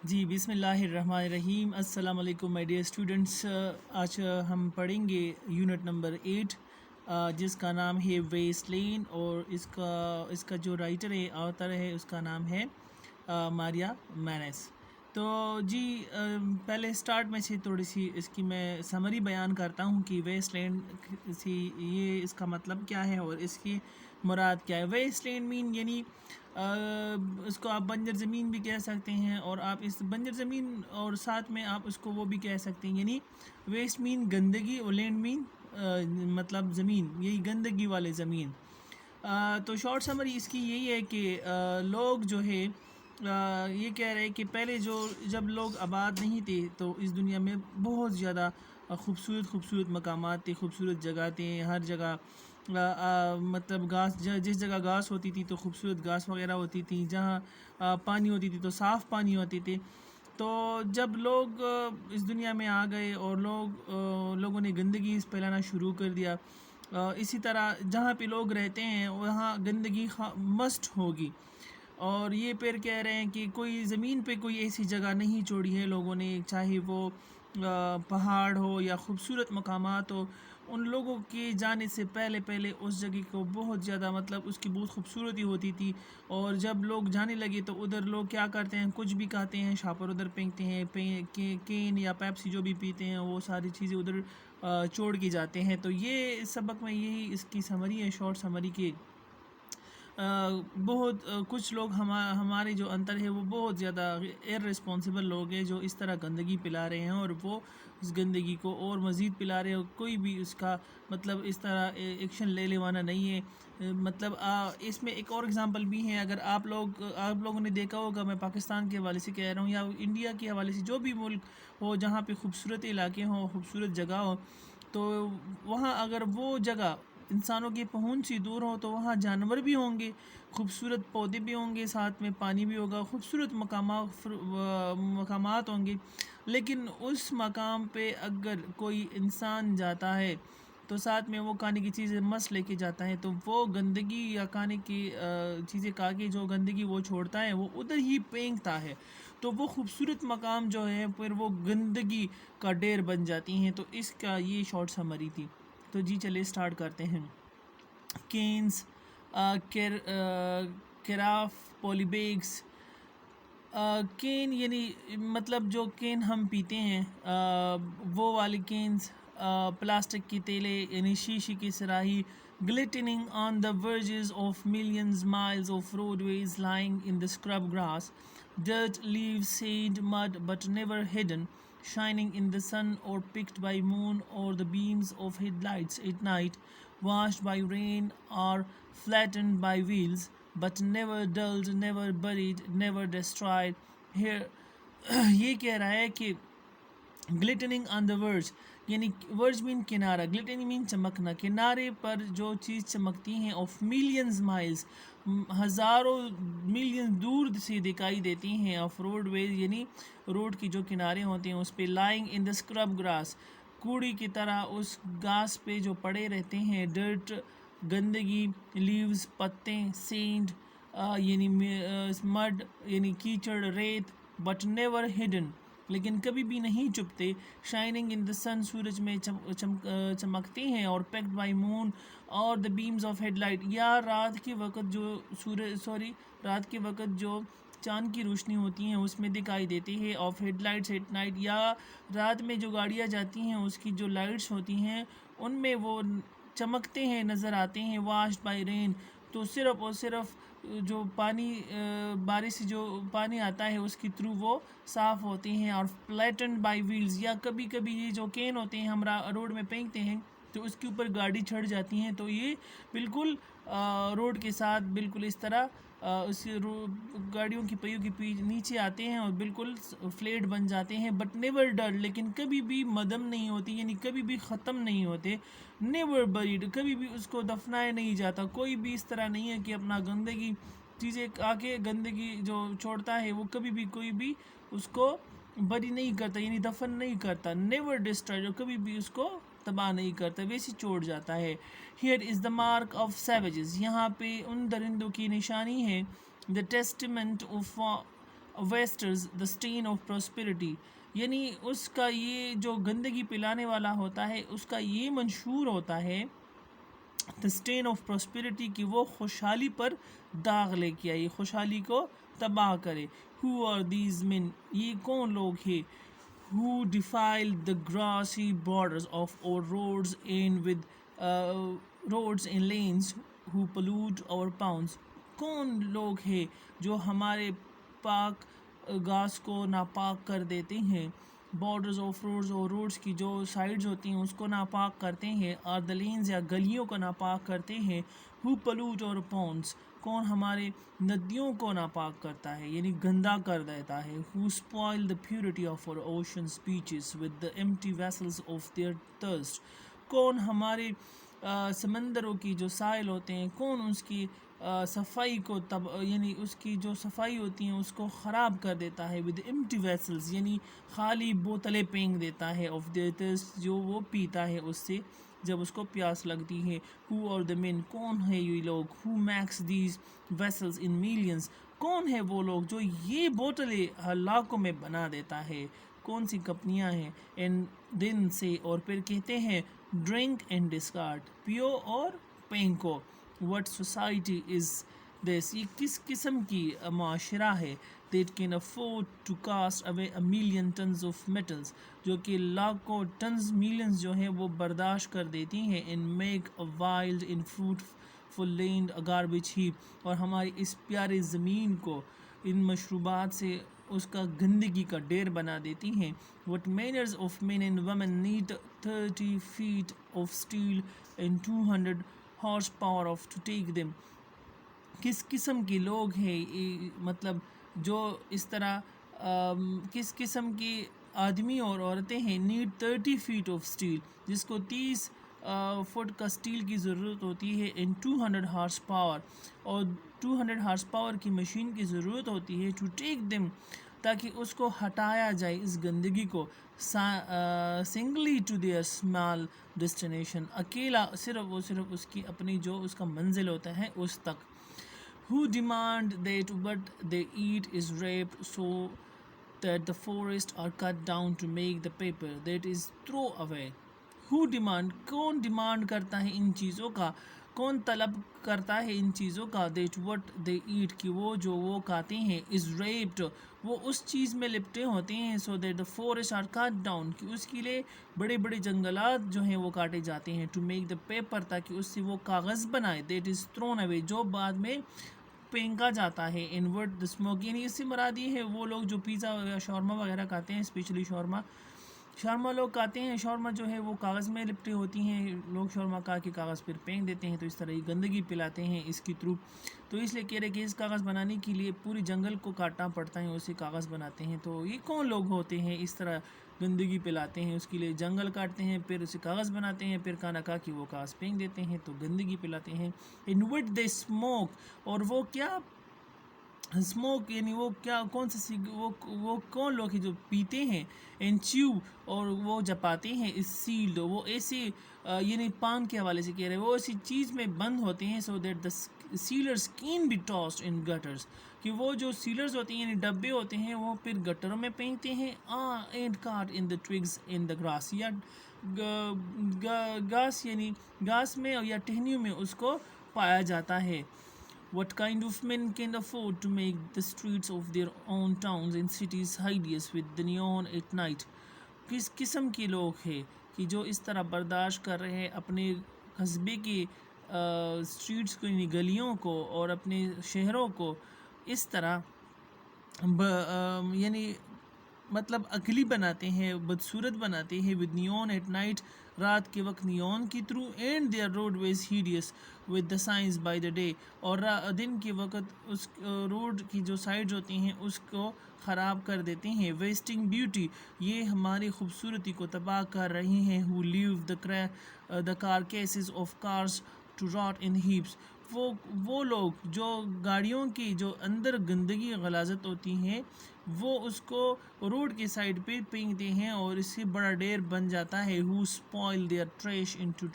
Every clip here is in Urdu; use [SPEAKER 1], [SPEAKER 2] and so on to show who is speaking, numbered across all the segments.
[SPEAKER 1] جی بسم اللہ الرحمن الرحیم۔ السلام علیکم مائی ڈیئر اسٹوڈنٹس۔ آج ہم پڑھیں گے یونٹ نمبر 8 جس کا نام ہے ویسٹ لین، اور اس کا جو رائٹر ہے، آتھر ہے، اس کا نام ہے ماریا مینس۔ تو جی پہلے سٹارٹ میں سے تھوڑی سی اس کی میں سمری بیان کرتا ہوں کہ ویسٹ لینڈ یہ اس کا مطلب کیا ہے اور اس کی مراد کیا ہے۔ ویسٹ لینڈ مین یعنی اس کو آپ بنجر زمین بھی کہہ سکتے ہیں، اور آپ اس بنجر زمین اور ساتھ میں آپ اس کو وہ بھی کہہ سکتے ہیں، یعنی ویسٹ مین گندگی اور لینڈ مین مطلب زمین، یہی گندگی والے زمین۔ تو شارٹ سمری اس کی یہی ہے کہ لوگ جو ہے یہ کہہ رہے کہ پہلے جب لوگ آباد نہیں تھے تو اس دنیا میں بہت زیادہ خوبصورت مقامات تھے، خوبصورت جگہ تھے، ہر جگہ مطلب گھاس، جس جگہ گھاس ہوتی تھی تو خوبصورت گھاس وغیرہ ہوتی تھی، جہاں پانی ہوتی تھی تو صاف پانی ہوتی تھی۔ تو جب لوگ اس دنیا میں آ گئے اور لوگوں نے گندگی پھیلانا شروع کر دیا، اسی طرح جہاں پہ لوگ رہتے ہیں وہاں گندگی مسٹ ہوگی، اور یہ پھر کہہ رہے ہیں کہ کوئی زمین پہ کوئی ایسی جگہ نہیں چھوڑی ہے لوگوں نے، چاہے وہ پہاڑ ہو یا خوبصورت مقامات ہو، ان لوگوں کے جانے سے پہلے اس جگہ کو بہت زیادہ مطلب اس کی بہت خوبصورتی ہوتی تھی، اور جب لوگ جانے لگے تو ادھر لوگ کیا کرتے ہیں، کچھ بھی کھاتے ہیں شاپر ادھر پھینکتے ہیں، کین یا پیپسی جو بھی پیتے ہیں وہ ساری چیزیں ادھر چھوڑ کے جاتے ہیں۔ تو یہ سبق میں یہی اس کی سمری ہے، شارٹ سمری کی بہت کچھ لوگ ہمارے جو اندر ہے وہ بہت زیادہ ارسپانسبل لوگ ہیں جو اس طرح گندگی پلا رہے ہیں، اور وہ اس گندگی کو اور مزید پلا رہے ہیں، کوئی بھی اس کا مطلب اس طرح ایکشن لے لیوانا نہیں ہے۔ مطلب اس میں ایک اور اگزامپل بھی ہے، اگر آپ لوگوں نے دیکھا ہوگا، میں پاکستان کے حوالے سے کہہ رہا ہوں یا انڈیا کے حوالے سے، جو بھی ملک ہو جہاں پہ خوبصورت علاقے ہوں، خوبصورت جگہ ہو، تو وہاں اگر وہ جگہ انسانوں کی پہنچ سے دور ہو تو وہاں جانور بھی ہوں گے، خوبصورت پودے بھی ہوں گے، ساتھ میں پانی بھی ہوگا، خوبصورت مقامات ہوں گے۔ لیکن اس مقام پہ اگر کوئی انسان جاتا ہے تو ساتھ میں وہ کھانے کی چیزیں مس لے کے جاتا ہے، تو وہ گندگی یا کھانے کی چیزیں کھا کے جو گندگی وہ چھوڑتا ہے وہ ادھر ہی پھینکتا ہے، تو وہ خوبصورت مقام جو ہے پھر وہ گندگی کا ڈھیر بن جاتی ہیں۔ تو اس کا یہ شارٹ سمری تھی۔ تو جی چلے سٹارٹ کرتے ہیں۔ کینز، کراف، پولی بیگز۔ کین یعنی مطلب جو کین ہم پیتے ہیں وہ والی کینز، پلاسٹک کی تیلے یعنی شیشے کی صراحی، glistening on the verges of millions miles of roadways lying in the scrub grass, dirt, leaves, sand, mud, but never hidden, shining in the sun or picked by moon or the beams of headlights at night, washed by rain or flattened by wheels, but never dulled, never buried, never destroyed. Here یہ کہہ رہا ہے کہ گلٹننگ آن دا ورج، یعنی ورج مین کنارہ، گلٹننگ مین چمکنا، کنارے پر جو چیز چمکتی ہیں، آف ملینز مائلز، ہزاروں ملین دور سے دکھائی دیتی ہیں، آف روڈ ویز یعنی روڈ کی جو کنارے ہوتے ہیں اس پہ، lying in the scrub grass، کوڑی کی طرح اس گھاس پہ جو پڑے رہتے ہیں، ڈرٹ گندگی، لیوز پتے، سینڈ یعنی مڈ یعنی کیچڑ، ریت، بٹ نیور ہڈن لیکن کبھی بھی نہیں چھپتے، شائننگ ان دا سن سورج میں چمکتے ہیں، اور پیکڈ بائی مون اور دا بیمز آف ہیڈ لائٹ، یا رات کے وقت جو چاند کی روشنی ہوتی ہیں اس میں دکھائی دیتی ہے، off head lights at night, یا رات میں جو گاڑیاں جاتی ہیں اس کی جو لائٹس ہوتی ہیں ان میں وہ چمکتے ہیں، نظر آتے ہیں، واشڈ بائی رین، تو صرف اور صرف جو پانی بارش سے جو پانی آتا ہے اس کے تھرو وہ صاف ہوتے ہیں، اور فلیٹنڈ بائی ویلز، یا کبھی کبھی یہ جو کین ہوتے ہیں ہم روڈ میں پھینکتے ہیں تو اس کے اوپر گاڑی چڑھ جاتی ہیں، تو یہ بالکل روڈ کے ساتھ بالکل اس طرح اس گاڑیوں کی پہیوں کے نیچے آتے ہیں اور بالکل فلیٹ بن جاتے ہیں، بٹ نیور ڈل لیکن کبھی بھی مدم نہیں ہوتی، یعنی کبھی بھی ختم نہیں ہوتے، نیور بریڈ کبھی بھی اس کو دفنایا نہیں جاتا، کوئی بھی اس طرح نہیں ہے کہ اپنا گندگی چیزیں آ کے گندگی جو چھوڑتا ہے وہ کبھی بھی کوئی بھی اس کو بری نہیں کرتا، یعنی دفن نہیں کرتا، نیور ڈسٹرائڈ، کبھی بھی اس کو تباہ نہیں کرتا، ویسے چھوڑ جاتا ہے۔ Here is the mark of savages, یہاں پہ ان درندوں کی نشانی ہے، the testament of wasters the stain of prosperity, یعنی اس کا یہ جو گندگی پلانے والا ہوتا ہے اس کا یہ منشور ہوتا ہے the stain of prosperity کہ وہ خوشحالی پر داغ لے کے آئی، خوشحالی کو تباہ کرے. who are these men، یہ کون لوگ ہیں who defile the grassy borders of our roads and with roads and lanes who pollute our pounds، کون لوگ ہیں جو ہمارے پاک گھاس کو ناپاک کر دیتے ہیں، بارڈرز آف روڈز اور روڈز کی جو سائڈز ہوتی ہیں اس کو ناپاک کرتے ہیں، اور the lanes یا گلیوں کو ناپاک کرتے ہیں. who pollute our ponds، کون ہمارے ندیوں کو ناپاک کرتا ہے یعنی گندا کر دیتا ہے. who spoil the purity of our ocean's beaches with the empty vessels of their thirst، کون ہمارے سمندروں کی جو ساحل ہوتے ہیں کون اس کی صفائی کو یعنی اس کی جو صفائی ہوتی ہیں اس کو خراب کر دیتا ہے. with empty vessels یعنی خالی بوتلیں پھینک دیتا ہے of their thirst، جو وہ پیتا ہے اس سے جب اس کو پیاس لگتی ہے. who are the men، کون ہے یہ لوگ who makes these vessels in millions، کون ہے وہ لوگ جو یہ بوتلیں لاکھوں میں بنا دیتا ہے، کون سی کمپنیاں ہیں. and then سے اور پھر کہتے ہیں drink and discard، پیو اور پھینکو. what society is this، یہ کس قسم کی معاشرہ ہے that can afford to cast away a million tons of metals، جو کہ لاکھوں ٹنز ملینز جو ہیں وہ برداشت کر دیتی ہیں. and make a wild and fruitful land a garbage heap، اور ہماری اس پیارے زمین کو ان مشروبات سے اس کا گندگی کا ڈھیر بنا دیتی ہیں. what manners of men and women need 30 feet of steel and 200 horse power of to take them، کس قسم کے لوگ ہیں مطلب جو اس طرح کس قسم کے آدمی اور عورتیں ہیں. نیڈ 30 feet of steel، جس کو 30 فٹ کا سٹیل کی ضرورت ہوتی ہے. ان 200 ہارس پاور، اور 200 ہارس پاور کی مشین کی ضرورت ہوتی ہے. ٹو ٹیک دم، تاکہ اس کو ہٹایا جائے اس گندگی کو. Singly to their small destination, اکیلا صرف اس کی اپنی جو اس کا منزل ہوتا ہے اس تک. who demand that what they eat is raped so that the forests are cut down to make the paper that is throw away. who demand، کون ڈیمانڈ کرتا ہے ان چیزوں کا، کون طلب کرتا ہے ان چیزوں کا. that what they eat، کہ وہ جو وہ کھاتے ہیں is raped، وہ اس چیز میں لپٹے ہوتے ہیں. so that the forests are cut down، کہ اس کے لیے بڑے بڑے جنگلات جو ہیں وہ کاٹے جاتے ہیں. to make the paper، تاکہ اس سے وہ کاغذ بنائے. that is thrown away، جو بعد میں پھینکا جاتا ہے. انورٹ دا اسموک، یعنی اس سے مراد یہ ہے وہ لوگ جو پیزا یا شاورما وغیرہ کھاتے ہیں، اسپیشلی شاورما لوگ کھاتے ہیں. شاورما جو ہے وہ کاغذ میں لپٹی ہوتی ہیں، لوگ شاورما کھا کے کاغذ پھر پھینک دیتے ہیں، تو اس طرح یہ گندگی پلاتے ہیں اس کی تھرو. تو اس لیے کہہ رہے کہ اس کاغذ بنانے کے لیے پوری جنگل کو کاٹنا پڑتا ہے، اسے کاغذ بناتے ہیں. تو یہ کون لوگ ہوتے ہیں اس طرح گندگی پلاتے ہیں، اس کے لیے جنگل کاٹتے ہیں، پھر اسے کاغذ بناتے ہیں، پھر کھانا کھا کے وہ کاغذ پھینک دیتے ہیں، تو گندگی پلاتے ہیں. انورٹ دے اسموک، اور وہ کیا اسموک یعنی وہ کیا کون سی وہ کون لوگ ہیں جو پیتے ہیں. اینڈ چیو، اور وہ جپاتے ہیں. اس سیلڈ، وہ ایسے یعنی پان کے حوالے سے کہہ رہے ہیں وہ ایسی چیز میں بند ہوتے ہیں. So that the sellers can be tossed in gutters, کہ وہ جو سیلرز ہوتے ہیں یعنی ڈبے ہوتے ہیں وہ پھر گٹروں میں پھینکتے ہیں. And caught in the ٹوگز in the grass, یا گھاس یعنی گھاس میں یا ٹہنیوں میں اس کو پایا جاتا ہے. What kind of men can afford to make the streets of their own towns and cities hideous with the neon at night؟ کس قسم کے لوگ ہیں کہ جو اس طرح برداشت کر رہے ہیں اپنے قصبے کی اسٹریٹس کو یعنی گلیوں کو اور اپنے شہروں کو اس طرح یعنی مطلب اگلی بناتے ہیں، بدصورت بناتے ہیں. with neon at night، رات کے وقت نیون کی through. And their roadways hideous with the signs by the day، اور دن کے وقت اس روڈ کی جو سائڈز ہوتی ہیں اس کو خراب کر دیتے ہیں. wasting beauty، یہ ہماری خوبصورتی کو تباہ کر رہی ہیں. who leave the carcasses of cars to rot in heaps، وہ لوگ جو گاڑیوں کی جو اندر گندگی غلاظت ہوتی ہیں وہ اس کو روڈ کے سائڈ پہ پھینکتے ہیں اور اس سے بڑا ڈھیر بن جاتا ہے. who spoil their trash into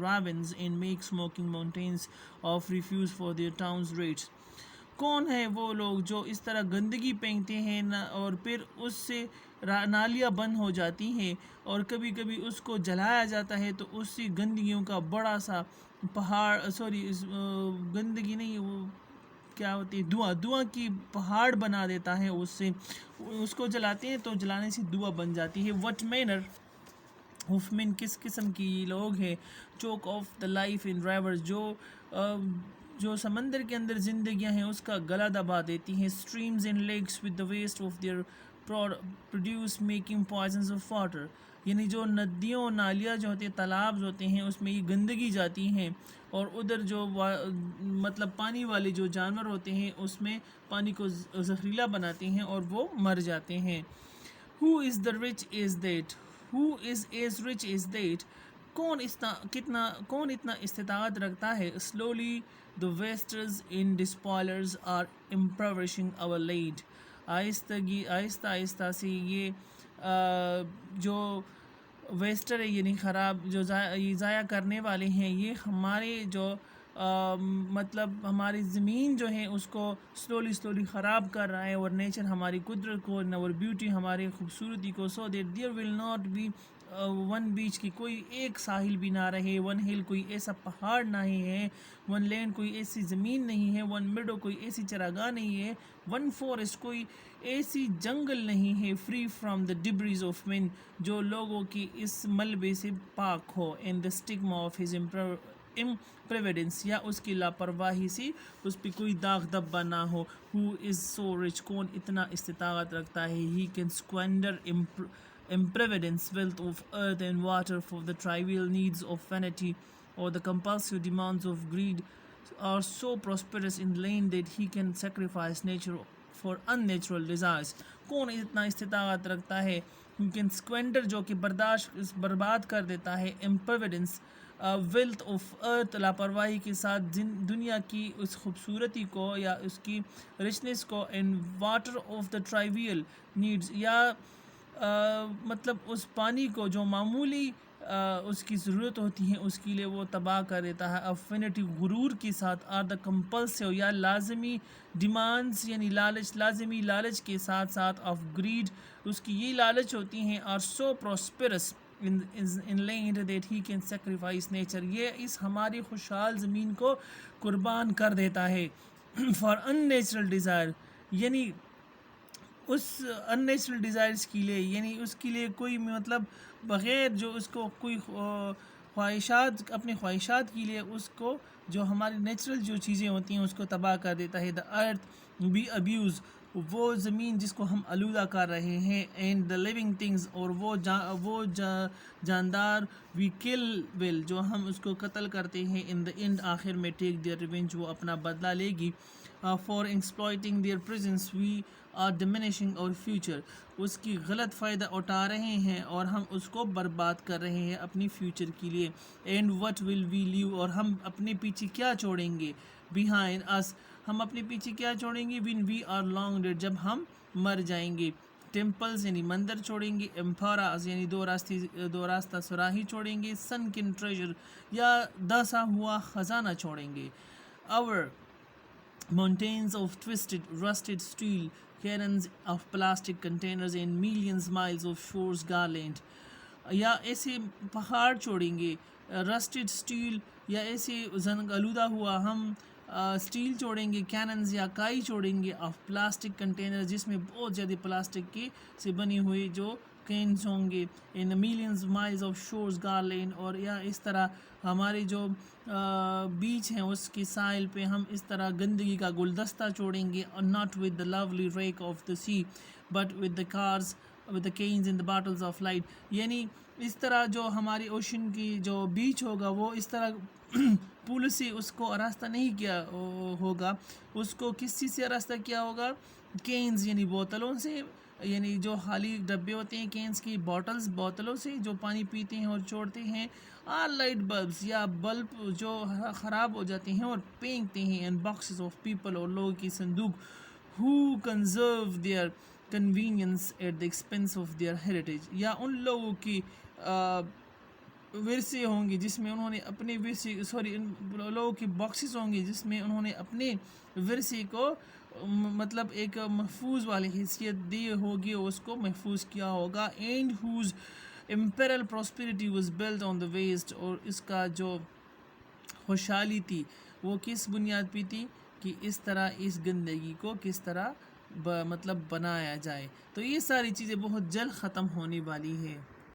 [SPEAKER 1] ravines and make smoking mountains of refuse for their towns rates، کون ہے وہ لوگ جو اس طرح گندگی پھینکتے ہیں اور پھر اس سے نالیاں بند ہو جاتی ہیں اور کبھی کبھی اس کو جلایا جاتا ہے تو اسی گندگیوں کا بڑا سا پہاڑ گندگی نہیں وہ کیا ہوتی ہے دھواں کی پہاڑ بنا دیتا ہے اس سے اس کو جلاتے ہیں تو جلانے سے دھواں بن جاتی ہے. وٹ مینر آف مین کس قسم کی لوگ ہیں. چوک of the life in rivers جو سمندر کے اندر زندگیاں ہیں اس کا گلا دبا دیتی ہیں. Streams and lakes with the waste of their produce making poisons of water یعنی جو ندیوں نالیاں جو ہوتی ہیں تالاب ہوتے ہیں اس میں یہ گندگی جاتی ہیں اور ادھر جو مطلب پانی والے جو جانور ہوتے ہیں اس میں پانی کو زہریلا بناتے ہیں اور وہ مر جاتے ہیں. Who is the rich is that? Who is as rich as that? کون اتنا استطاعت رکھتا ہے. Slowly the wasters and despoilers are impoverishing our land. آہستہ آہستہ سے یہ جو ویسٹر ہے یعنی خراب جو ضائع کرنے والے ہیں یہ ہمارے جو مطلب ہماری زمین جو ہے اس کو سلولی خراب کر رہا ہے اور نیچر ہماری قدرت کو اور بیوٹی ہماری خوبصورتی کو. So that there will not be one beach کی کوئی ایک ساحل بھی نہ رہے, ون ہل کوئی ایسا پہاڑ نہیں ہے, ون لینڈ کوئی ایسی زمین نہیں ہے, ون میڈو کوئی ایسی چراگاہ نہیں ہے, ون فورسٹ کوئی ایسی جنگل نہیں ہے, free from the debris of man جو لوگوں کی اس ملبے سے پاک ہو, and the stigma of his improvidence یا اس کی لاپرواہی سے اس پہ کوئی داغ دبا نہ ہو. ہو از سو رچ کون اتنا استطاعت رکھتا ہے. He can squander improvidence wealth of earth and water for the trivial needs of vanity or the compulsive demands of greed are so prosperous in land that he can sacrifice nature for unnatural desires. کون اتنا استطاعت رکھتا ہے. He can squander جو کہ برباد کر دیتا ہے. improvidence wealth of earth لاپرواہی کے ساتھ دنیا کی اس خوبصورتی کو یا اس کی richness کو, and water of the trivial needs یا مطلب اس پانی کو جو معمولی اس کی ضرورت ہوتی ہے اس کے لیے وہ تباہ کر دیتا ہے. افینٹی غرور کے ساتھ, آر دا کمپلسو یا لازمی ڈیمانڈس یعنی لازمی لالچ کے ساتھ ساتھ, آف گریڈ اس کی یہ لالچ ہوتی ہیں, are so prosperous in land that he can sacrifice nature یہ اس ہماری خوشحال زمین کو قربان کر دیتا ہے. for unnatural desire یعنی اس ان نیچرل ڈیزائرس کے لیے یعنی اس کے لیے کوئی مطلب بغیر جو اس کو کوئی خواہشات اپنے خواہشات کے لیے اس کو جو ہماری نیچرل جو چیزیں ہوتی ہیں اس کو تباہ کر دیتا ہے. دا ارتھ بی ابیوز وہ زمین جس کو ہم آلودہ کر رہے ہیں, اینڈ دا لیونگ تھنگز اور وہ جاندار وی کل ول جو ہم اس کو قتل کرتے ہیں, ان دا اینڈ آخر میں ٹیک دیئر ریونج وہ اپنا بدلہ لے گی. For exploiting their presence we are diminishing our future اس کی غلط فائدہ اٹھا رہے ہیں اور ہم اس کو برباد کر رہے ہیں اپنی فیوچر کے لیے. اینڈ وٹ ول وی لیو اور ہم اپنے پیچھے کیا چھوڑیں گے. بیہائنڈ اس ہم اپنے پیچھے کیا چھوڑیں گے. When we are long dead جب ہم مر جائیں گے. ٹیمپلز یعنی مندر چھوڑیں گے. ایمپھاراز یعنی دو راستہ سراہی چھوڑیں گے. سن کن ٹریجر یا داسا ہوا خزانہ چھوڑیں گے. our mountains of twisted rusted steel, cannons of plastic containers and millions miles of shores garland یا ایسے پہاڑ چھوڑیں گے. رسٹڈ اسٹیل یا ایسے زنگ آلودہ ہوا ہم اسٹیل چھوڑیں گے. کیننز یا کائی چھوڑیں گے. آف پلاسٹک کنٹینر جس میں بہت زیادہ پلاسٹک کے سے بنی ہوئی جو کینس ہوں گے. ان میلینز مائلز آف شورز گارلینڈ اور یا اس طرح ہمارے جو بیچ ہیں اس کے ساحل پہ ہم اس طرح گندگی کا گلدستہ چھوڑیں گے. Not with the lovely wreck of the sea but with the cars with the cans in the bottles of light یعنی اس طرح جو ہماری اوشن کی جو بیچ ہوگا وہ اس طرح پول سے اس کو آراستہ نہیں کیا ہوگا. اس کو کس چیز سے آراستہ کیا ہوگا. کینز یعنی بوتلوں سے یعنی جو خالی ڈبے ہوتے ہیں کینز کی بوتلوں سے جو پانی پیتے ہیں اور چھوڑتے ہیں. لائٹ بلبس یا بلب جو خراب ہو جاتے ہیں اور پھینکتے ہیں. اینڈ باکسز آف پیپل اور لوگوں کی صندوق who conserve their convenience at the expense of their heritage یا ان لوگوں کی ورثے ہوں گے جس میں انہوں نے اپنے ورثے لوگوں کے باکسز ہوں گے جس میں انہوں نے اپنے ورثے کو مطلب ایک محفوظ والی حیثیت دی ہوگی اور اس کو محفوظ کیا ہوگا. And whose imperial prosperity was built on the waste, اور اس کا جو خوشحالی تھی وہ کس بنیاد پہ تھی کہ اس طرح اس گندگی کو کس طرح مطلب بنایا جائے. تو یہ ساری چیزیں بہت جلد ختم ہونے والی ہے.